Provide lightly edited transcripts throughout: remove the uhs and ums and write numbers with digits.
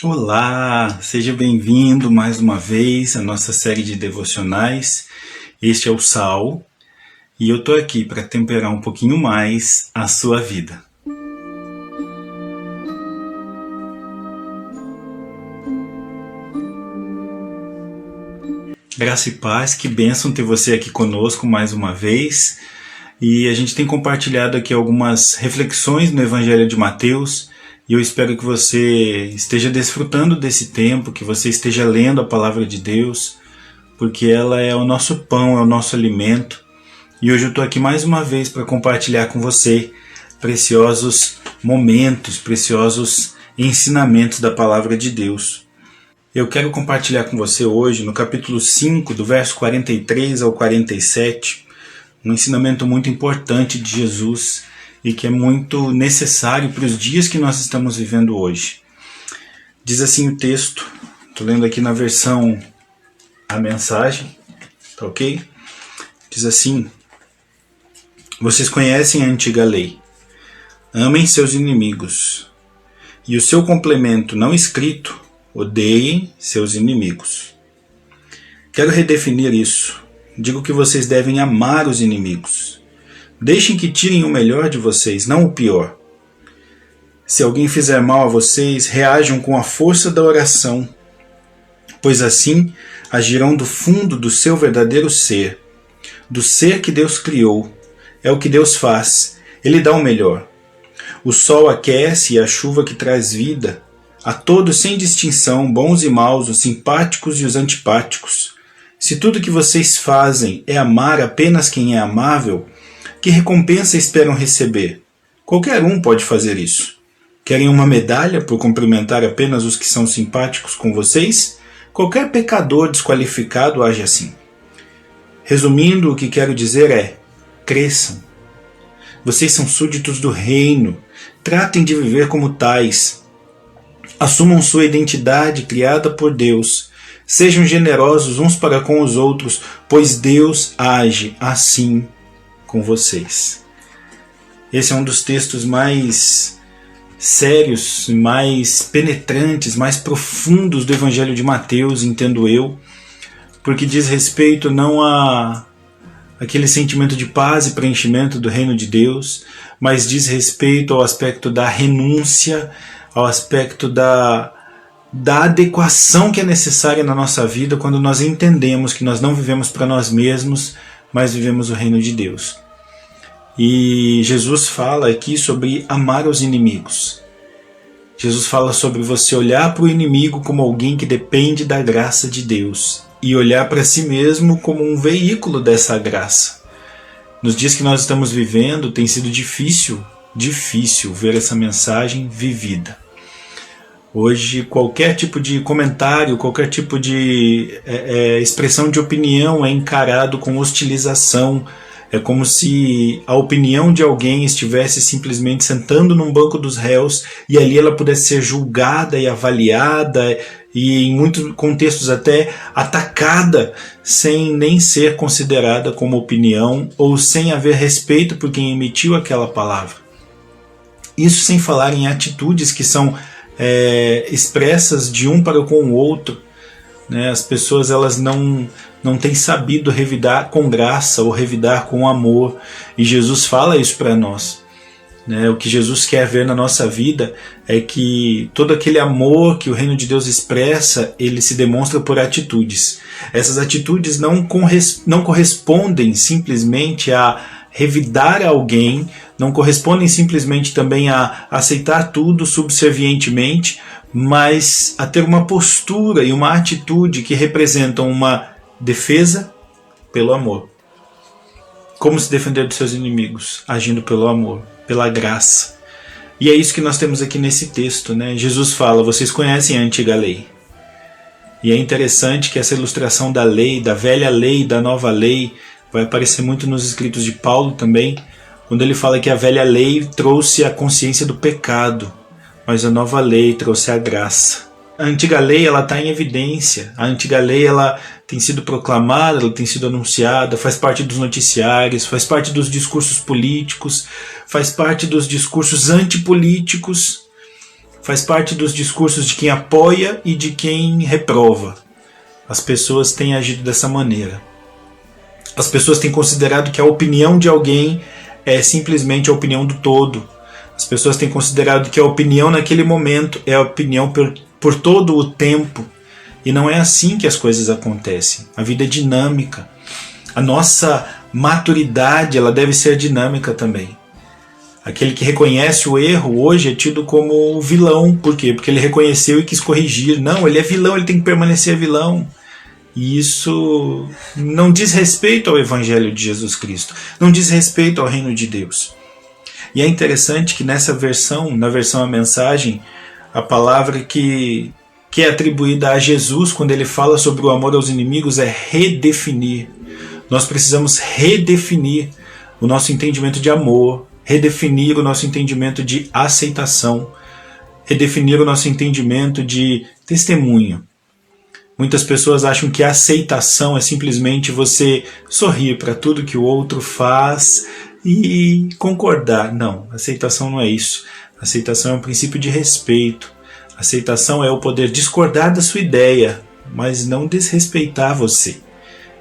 Olá, seja bem-vindo mais uma vez à nossa série de devocionais. Este é o Sal e eu tô aqui para temperar um pouquinho mais a sua vida. Graça e paz, que bênção ter você aqui conosco mais uma vez. E a gente tem compartilhado aqui algumas reflexões no Evangelho de Mateus. E eu espero que você esteja desfrutando desse tempo, que você esteja lendo a Palavra de Deus, porque ela é o nosso pão, é o nosso alimento. E hoje eu estou aqui mais uma vez para compartilhar com você preciosos momentos, preciosos ensinamentos da Palavra de Deus. Eu quero compartilhar com você hoje, no capítulo 5, do verso 43 ao 47, um ensinamento muito importante de Jesus e que é muito necessário para os dias que nós estamos vivendo hoje. Diz assim o texto, estou lendo aqui na versão A Mensagem, tá ok? Diz assim: vocês conhecem a antiga lei. Amem seus inimigos. E o seu complemento não escrito: odeiem seus inimigos. Quero redefinir isso. Digo que vocês devem amar os inimigos. Deixem que tirem o melhor de vocês, não o pior. Se alguém fizer mal a vocês, reajam com a força da oração, pois assim agirão do fundo do seu verdadeiro ser, do ser que Deus criou. É o que Deus faz. Ele dá o melhor. O sol aquece e a chuva que traz vida. A todos sem distinção, bons e maus, os simpáticos e os antipáticos. Se tudo que vocês fazem é amar apenas quem é amável, que recompensa esperam receber? Qualquer um pode fazer isso. Querem uma medalha por cumprimentar apenas os que são simpáticos com vocês? Qualquer pecador desqualificado age assim. Resumindo, o que quero dizer é: cresçam. Vocês são súditos do reino. Tratem de viver como tais. Assumam sua identidade criada por Deus. Sejam generosos uns para com os outros, pois Deus age assim com vocês. Esse é um dos textos mais sérios, mais penetrantes, mais profundos do Evangelho de Mateus, entendo eu, porque diz respeito não a aquele sentimento de paz e preenchimento do reino de Deus, mas diz respeito ao aspecto da renúncia, ao aspecto da adequação que é necessária na nossa vida quando nós entendemos que nós não vivemos para nós mesmos, mas vivemos o reino de Deus. E Jesus fala aqui sobre amar os inimigos. Jesus fala sobre você olhar para o inimigo como alguém que depende da graça de Deus e olhar para si mesmo como um veículo dessa graça. Nos dias que nós estamos vivendo, tem sido difícil ver essa mensagem vivida. Hoje, qualquer tipo de comentário, qualquer tipo de expressão de opinião é encarado com hostilização. É como se a opinião de alguém estivesse simplesmente sentando num banco dos réus e ali ela pudesse ser julgada e avaliada e, em muitos contextos, até atacada, sem nem ser considerada como opinião ou sem haver respeito por quem emitiu aquela palavra. Isso sem falar em atitudes que são expressas de um para com o outro. As pessoas elas não têm sabido revidar com graça ou revidar com amor, e Jesus fala isso para nós. O que Jesus quer ver na nossa vida é que todo aquele amor que o reino de Deus expressa, ele se demonstra por atitudes. Essas atitudes não correspondem simplesmente a revidar alguém, não correspondem simplesmente também a aceitar tudo subservientemente, mas a ter uma postura e uma atitude que representam uma defesa pelo amor. Como se defender dos seus inimigos? Agindo pelo amor, pela graça. E é isso que nós temos aqui nesse texto, Jesus fala: vocês conhecem a antiga lei. E é interessante que essa ilustração da lei, da velha lei e da nova lei, vai aparecer muito nos escritos de Paulo também, quando ele fala que a velha lei trouxe a consciência do pecado, mas a nova lei trouxe a graça. A antiga lei está em evidência, a antiga lei ela tem sido proclamada, ela tem sido anunciada, faz parte dos noticiários, faz parte dos discursos políticos, faz parte dos discursos antipolíticos, faz parte dos discursos de quem apoia e de quem reprova. As pessoas têm agido dessa maneira. As pessoas têm considerado que a opinião de alguém é simplesmente a opinião do todo. As pessoas têm considerado que a opinião naquele momento é a opinião por todo o tempo. E não é assim que as coisas acontecem. A vida é dinâmica. A nossa maturidade, ela deve ser dinâmica também. Aquele que reconhece o erro hoje é tido como vilão. Por quê? Porque ele reconheceu e quis corrigir. Não, ele é vilão, ele tem que permanecer vilão. E isso não diz respeito ao Evangelho de Jesus Cristo. Não diz respeito ao reino de Deus. E é interessante que nessa versão, na versão A Mensagem, a palavra que é atribuída a Jesus quando ele fala sobre o amor aos inimigos é redefinir. Nós precisamos redefinir o nosso entendimento de amor, redefinir o nosso entendimento de aceitação, redefinir o nosso entendimento de testemunho. Muitas pessoas acham que a aceitação é simplesmente você sorrir para tudo que o outro faz e concordar. Não, aceitação não é isso. Aceitação é um princípio de respeito. Aceitação é o poder discordar da sua ideia, mas não desrespeitar você.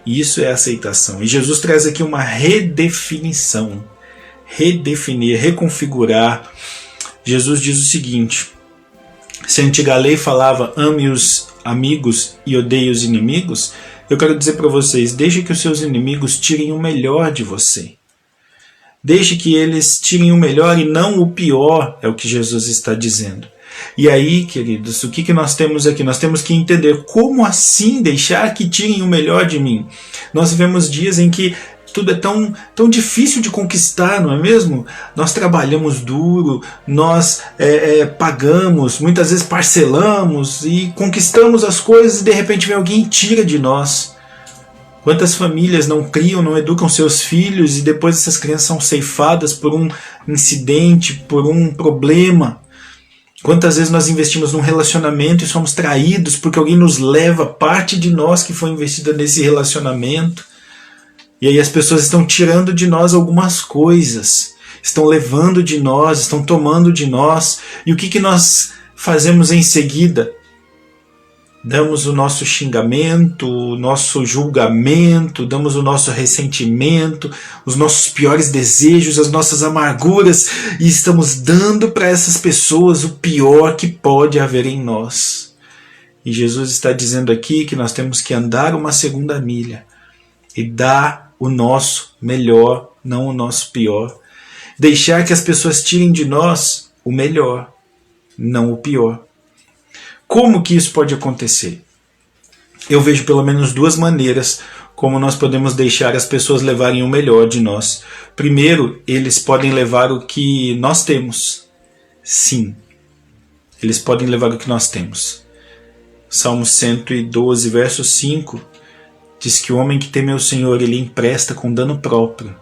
Isso é aceitação. E Jesus traz aqui uma redefinição. Redefinir, reconfigurar. Jesus diz o seguinte: se a antiga lei falava ame os amigos e odeie os inimigos, eu quero dizer para vocês, deixe que os seus inimigos tirem o melhor de você. Deixe que eles tirem o melhor e não o pior, é o que Jesus está dizendo. E aí, queridos, o que nós temos aqui? Nós temos que entender como assim deixar que tirem o melhor de mim. Nós vivemos dias em que tudo é tão difícil de conquistar, não é mesmo? Nós trabalhamos duro, nós pagamos, muitas vezes parcelamos e conquistamos as coisas e de repente vem alguém e tira de nós. Quantas famílias não criam, não educam seus filhos e depois essas crianças são ceifadas por um incidente, por um problema? Quantas vezes nós investimos num relacionamento e somos traídos porque alguém nos leva parte de nós que foi investida nesse relacionamento? E aí as pessoas estão tirando de nós algumas coisas, estão levando de nós, estão tomando de nós. E o que nós fazemos em seguida? Damos o nosso xingamento, o nosso julgamento, damos o nosso ressentimento, os nossos piores desejos, as nossas amarguras, e estamos dando para essas pessoas o pior que pode haver em nós. E Jesus está dizendo aqui que nós temos que andar uma segunda milha e dar o nosso melhor, não o nosso pior. Deixar que as pessoas tirem de nós o melhor, não o pior. Como que isso pode acontecer? Eu vejo pelo menos duas maneiras como nós podemos deixar as pessoas levarem o melhor de nós. Primeiro, eles podem levar o que nós temos. Sim, eles podem levar o que nós temos. Salmo 112, verso 5, diz que o homem que teme ao Senhor, ele empresta com dano próprio.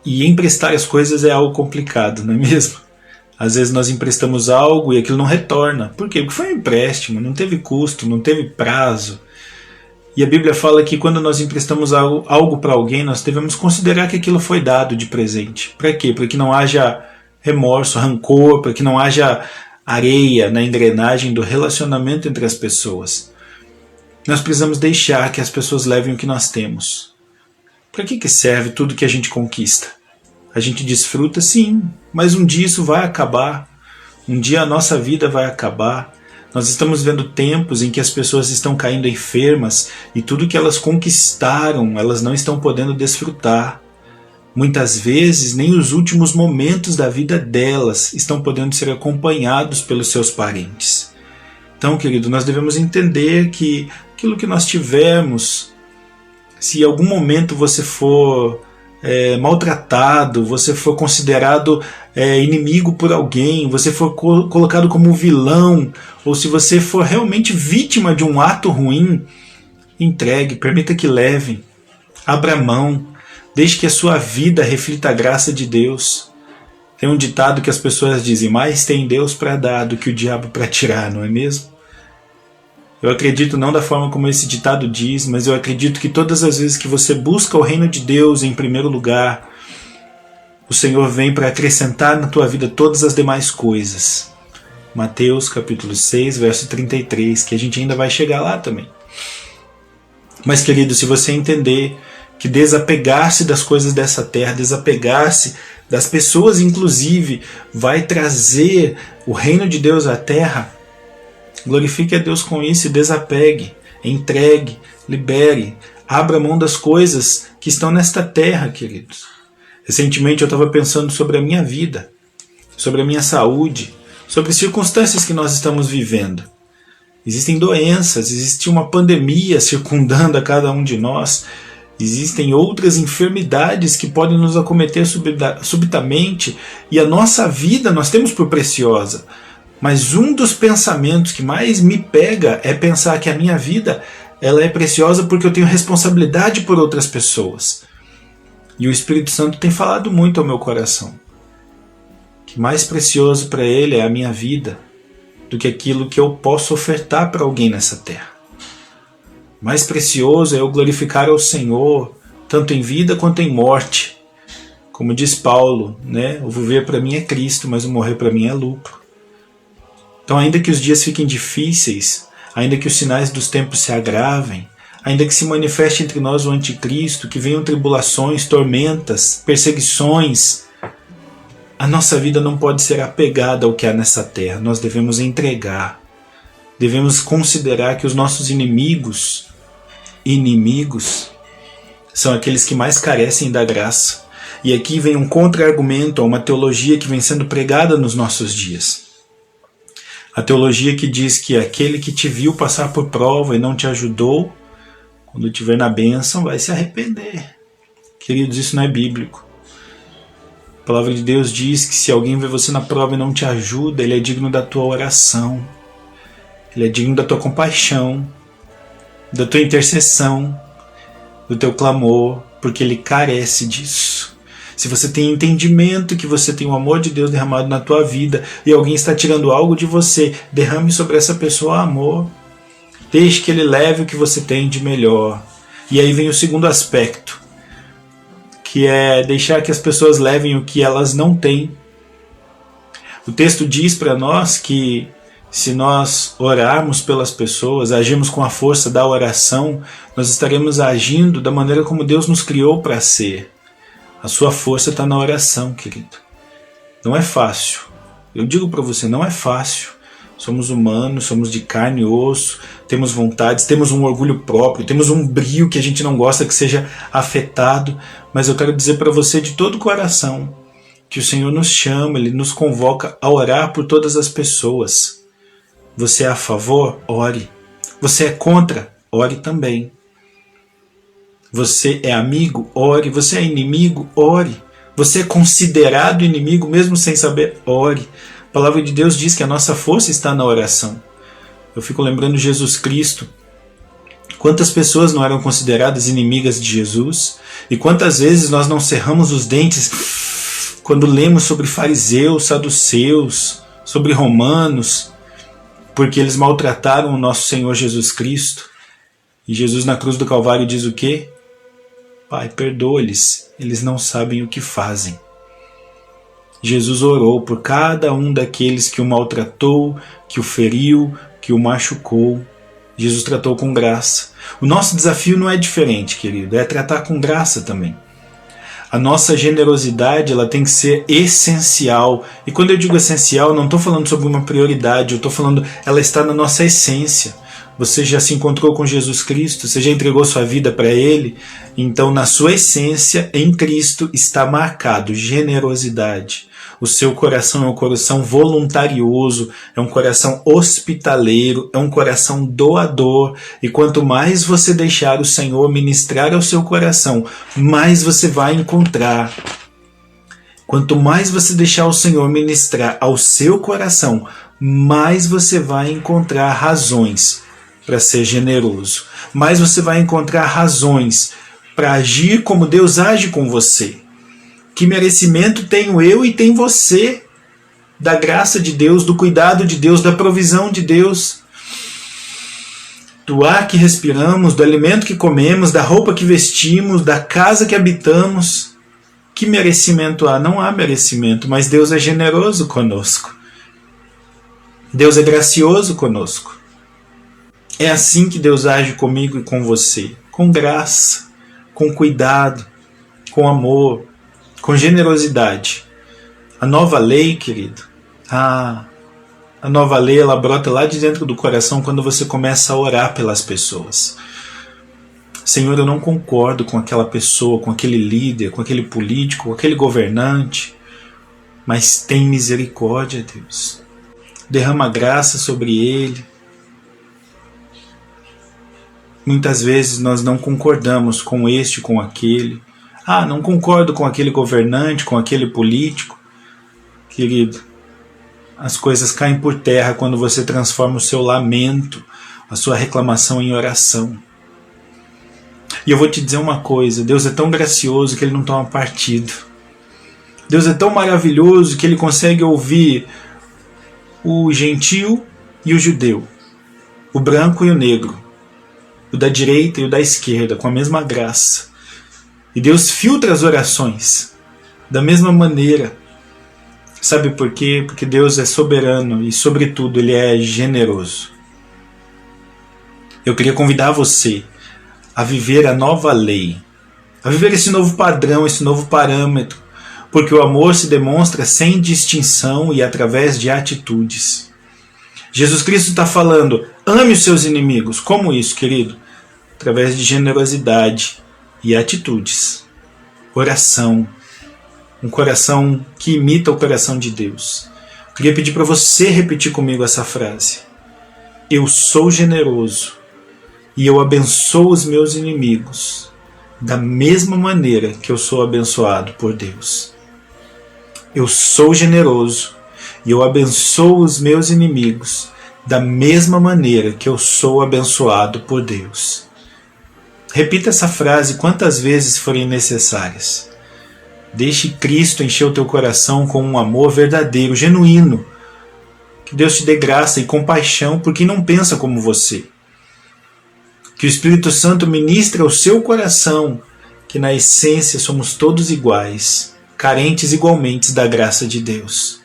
E emprestar as coisas é algo complicado, não é mesmo? Às vezes nós emprestamos algo e aquilo não retorna. Por quê? Porque foi um empréstimo, não teve custo, não teve prazo. E a Bíblia fala que quando nós emprestamos algo para alguém, nós devemos considerar que aquilo foi dado de presente. Para quê? Para que não haja remorso, rancor, para que não haja areia na engrenagem do relacionamento entre as pessoas. Nós precisamos deixar que as pessoas levem o que nós temos. Para que serve tudo que a gente conquista? A gente desfruta, sim, mas um dia isso vai acabar. Um dia a nossa vida vai acabar. Nós estamos vendo tempos em que as pessoas estão caindo enfermas e tudo que elas conquistaram, elas não estão podendo desfrutar. Muitas vezes, nem os últimos momentos da vida delas estão podendo ser acompanhados pelos seus parentes. Então, querido, nós devemos entender que aquilo que nós tivermos, se em algum momento você for maltratado, você for considerado inimigo por alguém, você for colocado como vilão, ou se você for realmente vítima de um ato ruim, entregue, permita que levem, abra mão, deixe que a sua vida reflita a graça de Deus. Tem um ditado que as pessoas dizem, mais tem Deus para dar do que o diabo para tirar, não é mesmo? Eu acredito não da forma como esse ditado diz, mas eu acredito que todas as vezes que você busca o reino de Deus em primeiro lugar, o Senhor vem para acrescentar na tua vida todas as demais coisas. Mateus capítulo 6, verso 33, que a gente ainda vai chegar lá também. Mas, querido, se você entender que desapegar-se das coisas dessa terra, desapegar-se das pessoas, inclusive, vai trazer o reino de Deus à terra, glorifique a Deus com isso e desapegue, entregue, libere, abra mão das coisas que estão nesta terra, queridos. Recentemente eu estava pensando sobre a minha vida, sobre a minha saúde, sobre circunstâncias que nós estamos vivendo. Existem doenças, existe uma pandemia circundando a cada um de nós, existem outras enfermidades que podem nos acometer subitamente, e a nossa vida nós temos por preciosa. Mas um dos pensamentos que mais me pega é pensar que a minha vida ela é preciosa porque eu tenho responsabilidade por outras pessoas. E o Espírito Santo tem falado muito ao meu coração. Que mais precioso para Ele é a minha vida do que aquilo que eu posso ofertar para alguém nessa terra. Mais precioso é eu glorificar ao Senhor, tanto em vida quanto em morte. Como diz Paulo, né? O viver para mim é Cristo, mas o morrer para mim é lucro. Então, ainda que os dias fiquem difíceis, ainda que os sinais dos tempos se agravem, ainda que se manifeste entre nós o anticristo, que venham tribulações, tormentas, perseguições, a nossa vida não pode ser apegada ao que há nessa terra. Nós devemos entregar. Devemos considerar que os nossos inimigos são aqueles que mais carecem da graça. E aqui vem um contra-argumento a uma teologia que vem sendo pregada nos nossos dias. A teologia que diz que aquele que te viu passar por prova e não te ajudou, quando estiver na bênção, vai se arrepender. Queridos, isso não é bíblico. A palavra de Deus diz que se alguém vê você na prova e não te ajuda, ele é digno da tua oração. Ele é digno da tua compaixão, da tua intercessão, do teu clamor, porque ele carece disso. Se você tem entendimento que você tem o amor de Deus derramado na tua vida e alguém está tirando algo de você, derrame sobre essa pessoa amor. Deixe que ele leve o que você tem de melhor. E aí vem o segundo aspecto, que é deixar que as pessoas levem o que elas não têm. O texto diz para nós que se nós orarmos pelas pessoas, agirmos com a força da oração, nós estaremos agindo da maneira como Deus nos criou para ser. A sua força está na oração, querido. Não é fácil. Eu digo para você, não é fácil. Somos humanos, somos de carne e osso, temos vontades, temos um orgulho próprio, temos um brio que a gente não gosta que seja afetado. Mas eu quero dizer para você de todo o coração que o Senhor nos chama, Ele nos convoca a orar por todas as pessoas. Você é a favor? Ore. Você é contra? Ore também. Você é amigo? Ore. Você é inimigo? Ore. Você é considerado inimigo mesmo sem saber? Ore. A palavra de Deus diz que a nossa força está na oração. Eu fico lembrando Jesus Cristo. Quantas pessoas não eram consideradas inimigas de Jesus? E quantas vezes nós não cerramos os dentes quando lemos sobre fariseus, saduceus, sobre romanos, porque eles maltrataram o nosso Senhor Jesus Cristo. E Jesus na cruz do Calvário diz o quê? Pai, perdoa-lhes, eles não sabem o que fazem. Jesus orou por cada um daqueles que o maltratou, que o feriu, que o machucou. Jesus tratou com graça. O nosso desafio não é diferente, querido, é tratar com graça também. A nossa generosidade ela tem que ser essencial. E quando eu digo essencial, não estou falando sobre uma prioridade, eu estou falando, ela está na nossa essência. Você já se encontrou com Jesus Cristo, você já entregou sua vida para Ele, então na sua essência, em Cristo, está marcado generosidade. O seu coração é um coração voluntarioso, é um coração hospitaleiro, é um coração doador. E quanto mais você deixar o Senhor ministrar ao seu coração, mais você vai encontrar. Quanto mais você deixar o Senhor ministrar ao seu coração, mais você vai encontrar razões para ser generoso. Mais você vai encontrar razões para agir como Deus age com você. Que merecimento tenho eu e tem você da graça de Deus, do cuidado de Deus, da provisão de Deus, do ar que respiramos, do alimento que comemos, da roupa que vestimos, da casa que habitamos. Que merecimento há? Não há merecimento, mas Deus é generoso conosco. Deus é gracioso conosco. É assim que Deus age comigo e com você, com graça, com cuidado, com amor, com generosidade. A nova lei, querido, a nova lei, ela brota lá de dentro do coração quando você começa a orar pelas pessoas. Senhor, eu não concordo com aquela pessoa, com aquele líder, com aquele político, com aquele governante, mas tem misericórdia, Deus. Derrama graça sobre ele. Muitas vezes nós não concordamos com este, com aquele. Não concordo com aquele governante, com aquele político. Querido, as coisas caem por terra quando você transforma o seu lamento, a sua reclamação em oração. E eu vou te dizer uma coisa, Deus é tão gracioso que Ele não toma partido. Deus é tão maravilhoso que Ele consegue ouvir o gentil e o judeu, o branco e o negro, o da direita e o da esquerda, com a mesma graça. E Deus filtra as orações da mesma maneira. Sabe por quê? Porque Deus é soberano e, sobretudo, Ele é generoso. Eu queria convidar você a viver a nova lei, a viver esse novo padrão, esse novo parâmetro, porque o amor se demonstra sem distinção e através de atitudes. Jesus Cristo está falando, ame os seus inimigos. Como isso, querido? Através de generosidade e atitudes. Oração. Um coração que imita o coração de Deus. Eu queria pedir para você repetir comigo essa frase. Eu sou generoso e eu abençoo os meus inimigos da mesma maneira que eu sou abençoado por Deus. Eu sou generoso e eu abençoo os meus inimigos da mesma maneira que eu sou abençoado por Deus. Repita essa frase quantas vezes forem necessárias. Deixe Cristo encher o teu coração com um amor verdadeiro, genuíno. Que Deus te dê graça e compaixão por quem não pensa como você. Que o Espírito Santo ministre ao seu coração que na essência somos todos iguais, carentes igualmente da graça de Deus.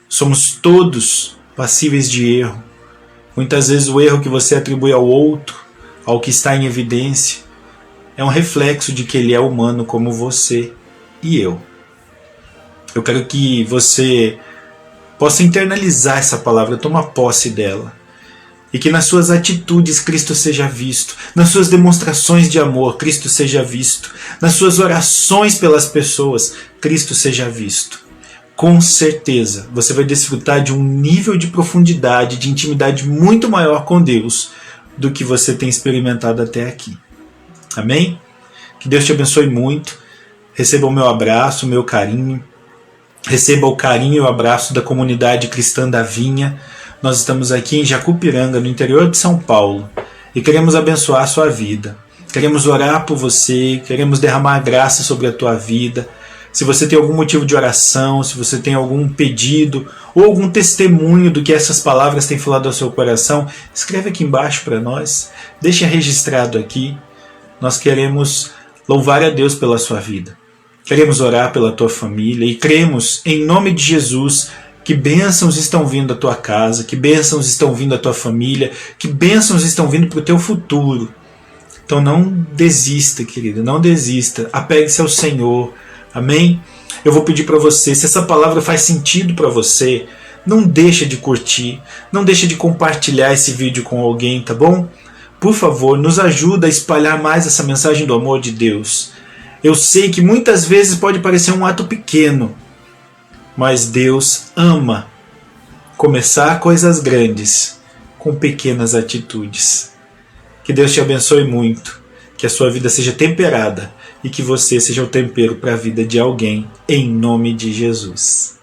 Somos todos passíveis de erro. Muitas vezes o erro que você atribui ao outro, ao que está em evidência, é um reflexo de que ele é humano como você e eu. Eu quero que você possa internalizar essa palavra, tomar posse dela. E que nas suas atitudes Cristo seja visto, nas suas demonstrações de amor Cristo seja visto, nas suas orações pelas pessoas Cristo seja visto. Com certeza você vai desfrutar de um nível de profundidade, de intimidade muito maior com Deus do que você tem experimentado até aqui. Amém? Que Deus te abençoe muito. Receba o meu abraço, o meu carinho. Receba o carinho e o abraço da comunidade cristã da Vinha. Nós estamos aqui em Jacupiranga, no interior de São Paulo, e queremos abençoar a sua vida. Queremos orar por você, queremos derramar graça sobre a tua vida. Se você tem algum motivo de oração, se você tem algum pedido ou algum testemunho do que essas palavras têm falado ao seu coração, escreve aqui embaixo para nós, deixa registrado aqui. Nós queremos louvar a Deus pela sua vida. Queremos orar pela tua família e cremos, em nome de Jesus, que bênçãos estão vindo à tua casa, que bênçãos estão vindo à tua família, que bênçãos estão vindo para o teu futuro. Então não desista, querido, não desista. Apegue-se ao Senhor. Amém? Eu vou pedir para você, se essa palavra faz sentido para você, não deixa de curtir, não deixa de compartilhar esse vídeo com alguém, tá bom? Por favor, nos ajuda a espalhar mais essa mensagem do amor de Deus. Eu sei que muitas vezes pode parecer um ato pequeno, mas Deus ama começar coisas grandes com pequenas atitudes. Que Deus te abençoe muito, que a sua vida seja temperada e que você seja o tempero para a vida de alguém, em nome de Jesus.